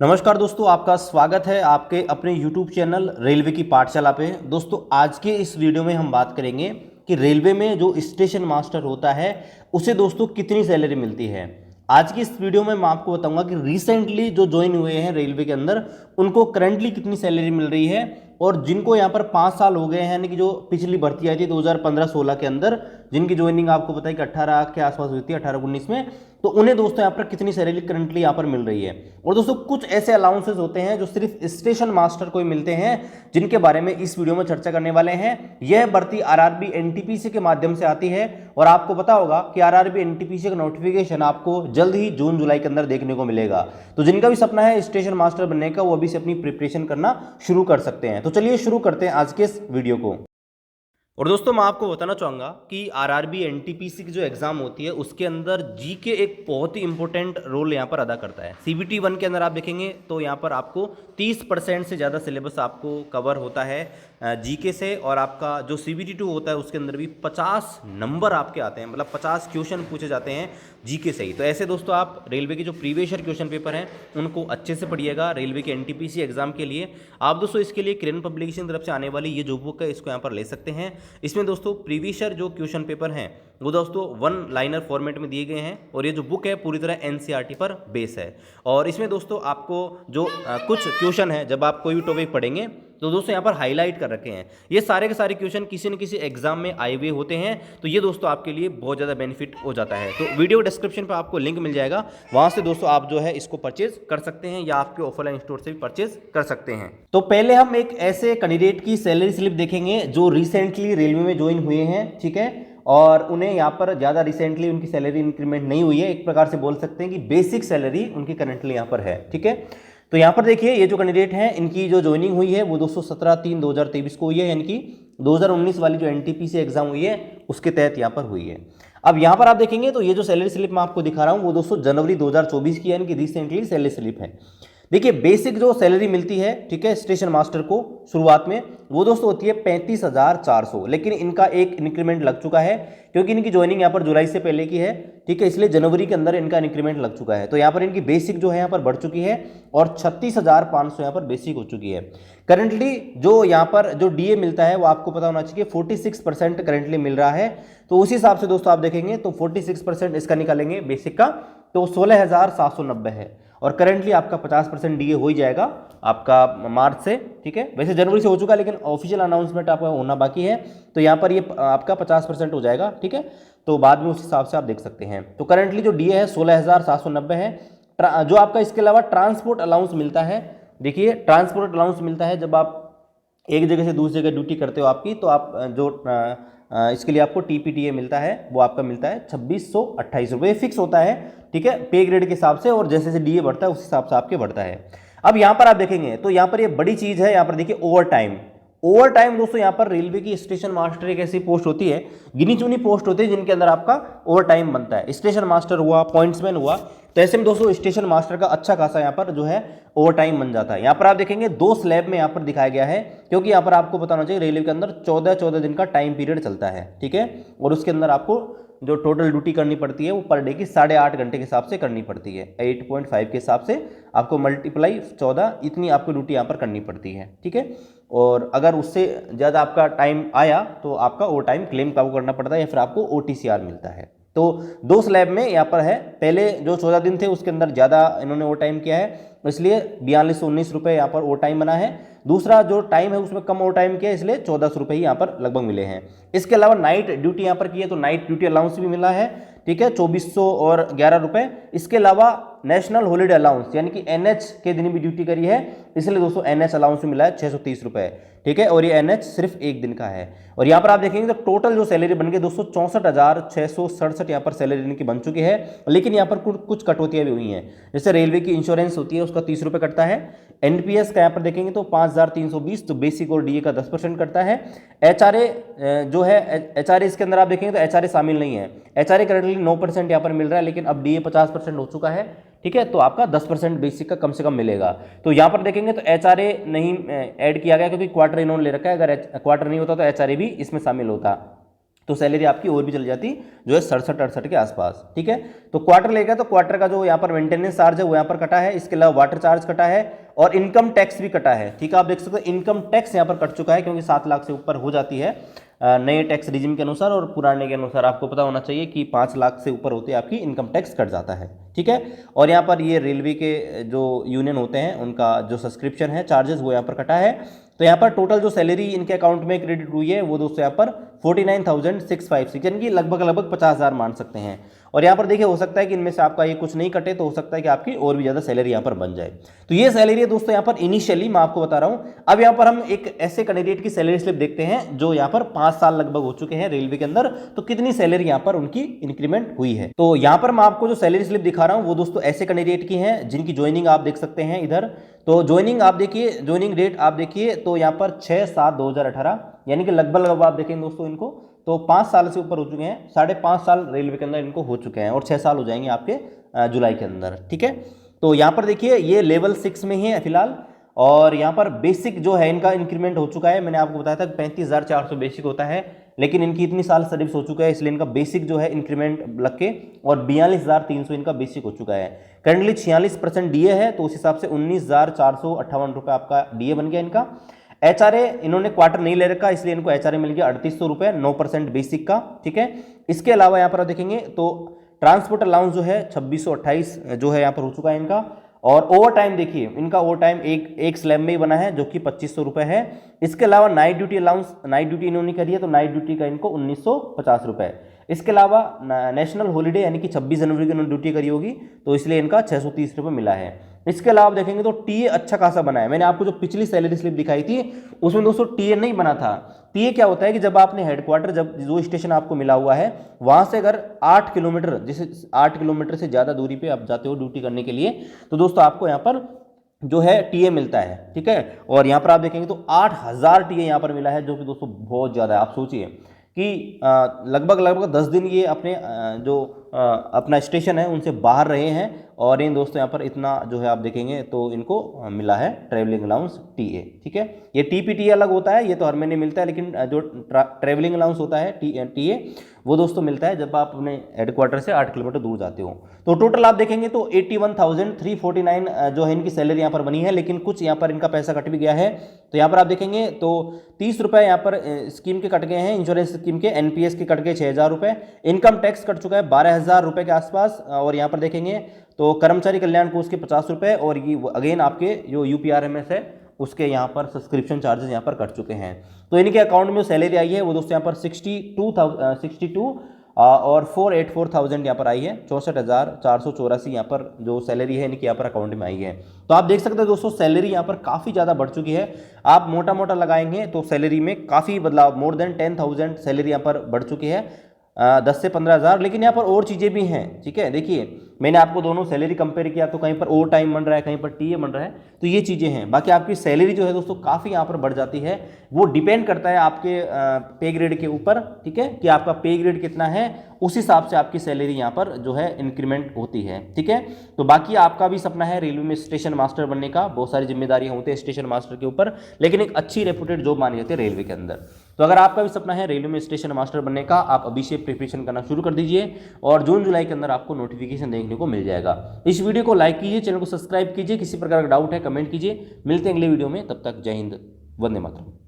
नमस्कार दोस्तों, आपका स्वागत है आपके अपने YouTube चैनल रेलवे की पाठशाला पे। दोस्तों, आज के इस वीडियो में हम बात करेंगे कि रेलवे में जो स्टेशन मास्टर होता है उसे दोस्तों कितनी सैलरी मिलती है। आज की इस वीडियो में मैं आपको बताऊंगा कि रिसेंटली जो ज्वाइन हुए हैं रेलवे के अंदर उनको करंटली कितनी सैलरी मिल रही है, और जिनको यहाँ पर 5 साल हो गए हैं, यानी कि जो पिछली भर्ती आई थी 2015-16 के अंदर, जिनकी ज्वाइनिंग आपको पता है कि 18 के आसपास हुई थी, 18-19 में, तो उन्हें दोस्तों यहाँ पर कितनी सैलरी करंटली यहाँ पर मिल रही है। और दोस्तों कुछ ऐसे अलाउंसेस होते हैं जो सिर्फ स्टेशन मास्टर को ही मिलते हैं, जिनके बारे में इस वीडियो में चर्चा करने वाले हैं। यह भर्ती आरआरबी एनटीपीसी के माध्यम से आती है, और आपको पता होगा कि आरआरबी एनटीपीसी का नोटिफिकेशन आपको जल्द ही जून जुलाई के अंदर देखने को मिलेगा। तो जिनका भी सपना है स्टेशन मास्टर बनने का, वो अभी से अपनी प्रिपरेशन करना शुरू कर सकते हैं। तो चलिए शुरू करते हैं आज के इस वीडियो को। और दोस्तों, मैं आपको बताना चाहूँगा कि आरआरबी एनटीपीसी की जो एग्ज़ाम होती है उसके अंदर जीके एक बहुत ही इंपॉर्टेंट रोल यहाँ पर अदा करता है। सीबीटी 1 के अंदर आप देखेंगे तो यहाँ पर आपको 30% से ज़्यादा सिलेबस आपको कवर होता है जीके से, और आपका जो सीबीटी 2 होता है उसके अंदर भी 50 नंबर आपके आते हैं, मतलब 50 क्वेश्चन पूछे जाते हैं जीके से ही। तो ऐसे दोस्तों आप रेलवे के जो प्रीवियस ईयर क्वेश्चन पेपर हैं उनको अच्छे से पढ़िएगा रेलवे के एनटीपीसी एग्जाम के लिए। आप दोस्तों इसके लिए किरण पब्लिकेशन की तरफ से आने वाली ये जो बुक है इसको यहाँ पर ले सकते हैं। इसमें दोस्तों प्रीवियस ईयर जो क्वेश्चन पेपर हैं वो दोस्तों 1 लाइनर फॉर्मेट में दिए गए हैं, और ये जो बुक है पूरी तरह एनसीईआरटी पर बेस है। और इसमें दोस्तों आपको जो कुछ क्वेश्चन है, जब आप कोई भी टॉपिक पढ़ेंगे तो दोस्तों यहाँ पर हाईलाइट कर रखे हैं। ये सारे के सारे क्वेश्चन किसी न किसी एग्जाम में आए हुए होते हैं, तो ये दोस्तों आपके लिए बहुत ज़्यादा बेनिफिट हो जाता है। तो वीडियो डिस्क्रिप्शन पर आपको लिंक मिल जाएगा, वहाँ से दोस्तों आप जो है इसको परचेज कर सकते हैं, या आपके ऑफलाइन स्टोर से भी परचेज कर सकते हैं। तो पहले हम एक ऐसे कैंडिडेट की सैलरी स्लिप देखेंगे जो रिसेंटली रेलवे में ज्वाइन हुए हैं, ठीक है, और उन्हें यहाँ पर ज़्यादा रिसेंटली उनकी सैलरी इंक्रीमेंट नहीं हुई है। एक प्रकार से बोल सकते हैं कि बेसिक सैलरी उनकी करंटली यहाँ पर है, ठीक है। तो यहाँ पर देखिए ये जो कैंडिडेट हैं इनकी जो ज्वाइनिंग हुई है वो दोस्तों 17/3/2023 को हुई है, यानी कि 2019 वाली जो एनटीपीसी एग्जाम हुई है उसके तहत यहाँ पर हुई है। अब यहाँ पर आप देखेंगे तो ये जो सैलरी स्लिप मैं आपको दिखा रहा हूँ वो दोस्तों जनवरी 2024 की है, यानी कि रिसेंटली सैलरी स्लिप है। देखिए बेसिक जो सैलरी मिलती है, ठीक है, स्टेशन मास्टर को शुरुआत में वो दोस्तों होती है 35,400, लेकिन इनका एक इंक्रीमेंट लग चुका है क्योंकि इनकी ज्वाइनिंग यहाँ पर जुलाई से पहले की है, ठीक है, इसलिए जनवरी के अंदर इनका इंक्रीमेंट लग चुका है। तो यहाँ पर इनकी बेसिक जो है यहाँ पर बढ़ चुकी है, और 36,500 यहाँ पर बेसिक हो चुकी है। करंटली जो यहाँ पर जो डीए मिलता है वो आपको पता होना चाहिए 46% करंटली मिल रहा है। तो उस हिसाब से दोस्तों आप देखेंगे तो 46% इसका निकालेंगे बेसिक का, तो 16,790 है, और करंटली आपका 50% डीए हो ही जाएगा आपका मार्च से, ठीक है। वैसे जनवरी से हो चुका है लेकिन ऑफिशियल अनाउंसमेंट आपका होना बाकी है, तो यहाँ पर ये आपका 50% हो जाएगा, ठीक है। तो बाद में उस हिसाब से आप देख सकते हैं। तो करंटली जो डीए है 16,790 है। जो आपका इसके अलावा ट्रांसपोर्ट अलाउंस मिलता है, देखिए ट्रांसपोर्ट अलाउंस मिलता है जब आप एक जगह से दूसरी जगह ड्यूटी करते हो आपकी, तो आप जो इसके लिए आपको टीपीटीए मिलता है वो आपका मिलता है 2628 रुपये, फिक्स होता है, ठीक है, पे ग्रेड के हिसाब से, और जैसे जैसे डीए बढ़ता है उस हिसाब से आपके बढ़ता है। अब यहाँ पर आप देखेंगे तो यहाँ पर ये बड़ी चीज़ है, यहाँ पर देखिए ओवर टाइम। ओवर टाइम दोस्तों यहाँ पर रेलवे की स्टेशन मास्टर एक ऐसी पोस्ट होती है, गिनी चुनी पोस्ट होती है जिनके अंदर आपका ओवर टाइम बनता है। स्टेशन मास्टर हुआ, पॉइंट्समैन हुआ, तो ऐसे में दोस्तों स्टेशन मास्टर का अच्छा खासा यहाँ पर जो है ओवर टाइम बन जाता है। यहाँ पर आप देखेंगे 2 स्लैब में यहाँ पर दिखाया गया है, क्योंकि यहाँ पर आपको बताना चाहिए रेलवे के अंदर 14-14 दिन का टाइम पीरियड चलता है, ठीक है, और उसके अंदर आपको जो टोटल ड्यूटी करनी पड़ती है वो पर डे की 8.5 घंटे के हिसाब से करनी पड़ती है। 8.5 के हिसाब से आपको मल्टीप्लाई 14, इतनी आपको ड्यूटी यहाँ पर करनी पड़ती है, ठीक है। और अगर उससे ज़्यादा आपका टाइम आया तो आपका ओवर टाइम क्लेम आपको करना पड़ता है, या फिर आपको ओटीसीआर मिलता है। तो 2 स्लैब में यहाँ पर है, पहले जो 14 दिन थे उसके अंदर ज़्यादा इन्होंने ओवर टाइम किया है, इसलिए 4219 रुपये यहाँ पर ओवर टाइम बना है। दूसरा जो टाइम है उसमें कम ओवर टाइम किया है, इसलिए 1400 रुपये ही यहाँ पर लगभग मिले हैं। इसके अलावा नाइट ड्यूटी यहाँ पर की है तो नाइट ड्यूटी अलाउंस भी मिला है, ठीक है, 2411 रुपये। इसके अलावा नेशनल हॉलीडे अलाउंस यानी कि एनएच के दिन भी ड्यूटी करी है, इसलिए दोस्तों एनएच अलाउंस मिला है 630 रुपये, ठीक है, और ये एनएच सिर्फ एक दिन का है। और यहाँ पर आप देखेंगे तो टोटल जो सैलरी बन गई दोस्तों 64,667 यहाँ पर सैलरी इनकी बन चुकी है। लेकिन यहाँ पर कुछ कटौतियाँ भी हुई हैं, जैसे रेलवे की इंश्योरेंस होती है उसका 30 रुपये कटता है, एनपीएस का यहाँ पर देखेंगे तो 5,320, तो बेसिक और डीए का 10% कटता है। एचआरए जो है एचआरए इसके अंदर आप देखेंगे तो एचआरए शामिल नहीं है। एचआरए करंटली 9% यहाँ पर मिल रहा है, लेकिन अब डीए 50% हो चुका है, ठीक है, तो आपका 10% बेसिक का कम से कम मिलेगा। तो यहाँ पर देखेंगे तो एचआरए नहीं ऐड किया गया क्योंकि क्वार्टर इन्होंने ले रखा है, अगर क्वार्टर नहीं होता तो एचआरए भी इसमें शामिल होता। तो सैलरी आपकी और भी चली जाती जो है 67-68 के आसपास। ठीक है, तो क्वार्टर लेगा तो क्वार्टर का जो यहाँ पर मेंटेनेंस चार्ज है वो यहाँ पर कटा है, इसके अलावा वाटर चार्ज कटा है और इनकम टैक्स भी कटा है। ठीक है, आप देख सकते हो इनकम टैक्स यहाँ पर कट चुका है क्योंकि 7 लाख से ऊपर हो जाती है नए टैक्स रिजिम के अनुसार, और पुराने के अनुसार आपको पता होना चाहिए कि 5 लाख से ऊपर होते आपकी इनकम टैक्स कट जाता है। ठीक है, और यहाँ पर ये रेलवे के जो यूनियन होते हैं उनका जो सब्सक्रिप्शन है चार्जेस वो यहाँ पर कटा है। तो यहाँ पर टोटल जो सैलरी इनके अकाउंट में क्रेडिट हुई है वो दोस्तों यहाँ पर 49,656 यानी कि लगभग 50,000 मान सकते हैं। और यहाँ पर देखिए हो सकता है कि इनमें से आपका ये कुछ नहीं कटे तो हो सकता है कि आपकी और भी ज़्यादा सैलरी यहाँ पर बन जाए। तो ये सैलरी है दोस्तों यहाँ पर इनिशियली मैं आपको बता रहा हूँ। अब यहाँ पर हम एक ऐसे कैंडिडेट की सैलरी स्लिप देखते हैं जो यहाँ पर 5 साल लगभग हो चुके हैं रेलवे के अंदर, तो कितनी सैलरी यहाँ पर उनकी इंक्रीमेंट हुई है। तो यहाँ पर मैं आपको जो सैलरी स्लिप दिखा रहा हूँ वो दोस्तों ऐसे कैंडिडेट की है जिनकी ज्वाइनिंग आप देख सकते हैं इधर। तो ज्वाइनिंग आप देखिए, ज्वाइनिंग डेट आप देखिए तो यहाँ पर 6/7/2018 यानी कि लगभग आप देखेंगे दोस्तों इनको तो 5 साल से ऊपर हो चुके हैं, 5.5 साल रेलवे के अंदर इनको हो चुके हैं और 6 साल हो जाएंगे आपके जुलाई के अंदर। ठीक है, तो यहाँ पर देखिए ये लेवल 6 में ही है फिलहाल, और यहाँ पर बेसिक जो है इनका इंक्रीमेंट हो चुका है। मैंने आपको बताया था 35,400 बेसिक होता है, लेकिन इनकी इतनी साल सर्विस हो चुका है इसलिए इनका बेसिक जो है इंक्रीमेंट लग के और 42,300 इनका बेसिक हो चुका है। करंटली 46% डीए है तो उस हिसाब से 19,458 रुपये आपका डीए बन गया इनका। एचआरए इन्होंने क्वार्टर नहीं ले रखा इसलिए इनको एचआरए मिल गया 3800 रुपये 9% बेसिक का। ठीक है, इसके अलावा यहाँ पर आप देखेंगे तो ट्रांसपोर्ट अलाउंस जो है 2628 जो है यहाँ पर हो चुका है इनका। और ओवर टाइम देखिए इनका ओवर टाइम एक स्लैब में ही बना है जो कि 2500 रुपये है। इसके अलावा night duty allowance, night duty इन्होंने करी है तो नाइट ड्यूटी का इनको 1950 रुपये। इसके अलावा नेशनल हॉलीडे यानी कि 26 जनवरी की इन्होंने ड्यूटी करी होगी तो इसलिए इनका 630 रुपये मिला है। इसके अलावा आप देखेंगे तो टीए अच्छा खासा बना है। मैंने आपको जो पिछली सैलरी स्लिप दिखाई थी उसमें दोस्तों टीए नहीं बना था। टीए क्या होता है कि जब आपने हेडक्वार्टर, जब जो स्टेशन आपको मिला हुआ है वहां से अगर 8 किलोमीटर, जैसे 8 किलोमीटर से ज़्यादा दूरी पे आप जाते हो ड्यूटी करने के लिए तो दोस्तों आपको यहाँ पर जो है टीए मिलता है। ठीक है, और यहाँ पर आप देखेंगे तो 8,000 टीए यहाँ पर मिला है जो कि दोस्तों बहुत ज़्यादा है। आप सोचिए कि लगभग 10 दिन ये अपने जो अपना स्टेशन है उनसे बाहर रहे हैं और इन दोस्तों यहाँ पर इतना जो है आप देखेंगे तो इनको मिला है ट्रैवलिंग अलाउंस टीए। ठीक है, ये टीपीटी अलग होता है, ये तो हर महीने मिलता है, लेकिन जो ट्रैवलिंग अलाउंस होता है टीए वो दोस्तों मिलता है जब आप अपने हेडक्वार्टर से 8 किलोमीटर दूर जाते हो। तो टोटल आप देखेंगे तो 81,349 जो है इनकी सैलरी यहाँ पर बनी है, लेकिन कुछ यहाँ पर इनका पैसा कट भी गया है। तो यहाँ पर आप देखेंगे तो 30 रुपये यहाँ पर स्कीम के कट गए हैं, इंश्योरेंस स्कीम के, एनपीएस के कट गए 6,000 रुपये, इनकम टैक्स कट चुका है 12,000 रुपये के आसपास। और यहाँ पर देखेंगे तो कर्मचारी कल्याण कोष के 50 रुपये और ये अगेन आपके जो यूपीआरएमएस है उसके यहाँ पर सब्सक्रिप्शन चार्जेस यहाँ पर कट चुके हैं। तो इनके अकाउंट में सैलरी आई है वो दोस्तों यहाँ पर 62 और 484,000 यहाँ पर आई है, 64,484 यहाँ पर जो सैलरी है इनकी यहाँ पर अकाउंट में आई है। तो आप देख सकते हैं दोस्तों सैलरी यहाँ पर काफ़ी ज़्यादा बढ़ चुकी है। आप मोटा मोटा लगाएंगे तो सैलरी में काफ़ी बदलाव, मोर देन 10,000 सैलरी यहाँ पर बढ़ चुकी है, 10 से 15,000। लेकिन यहाँ पर और चीज़ें भी हैं। ठीक है, देखिए मैंने आपको दोनों सैलरी कंपेयर किया तो कहीं पर ओवर टाइम बन रहा है, कहीं पर टीए बन रहा है, तो ये चीज़ें हैं। बाकी आपकी सैलरी जो है दोस्तों काफ़ी यहाँ पर बढ़ जाती है, वो डिपेंड करता है आपके पे ग्रेड के ऊपर। ठीक है, कि आपका पे ग्रेड कितना है उस हिसाब से आपकी सैलरी यहाँ पर जो है इंक्रीमेंट होती है। ठीक है, तो बाकी आपका भी सपना है रेलवे में स्टेशन मास्टर बनने का, बहुत सारी जिम्मेदारियाँ होती है स्टेशन मास्टर के ऊपर, लेकिन एक अच्छी रेपुटेड जॉब मानी जाती है रेलवे के अंदर। तो अगर आपका भी सपना है रेलवे में स्टेशन मास्टर बनने का, आप अभी से प्रिपरेशन करना शुरू कर दीजिए और जून जुलाई के अंदर आपको नोटिफिकेशन देखने को मिल जाएगा। इस वीडियो को लाइक कीजिए, चैनल को सब्सक्राइब कीजिए, किसी प्रकार का डाउट है कमेंट कीजिए। मिलते हैं अगले वीडियो में, तब तक जय हिंद, वंदे मातरम।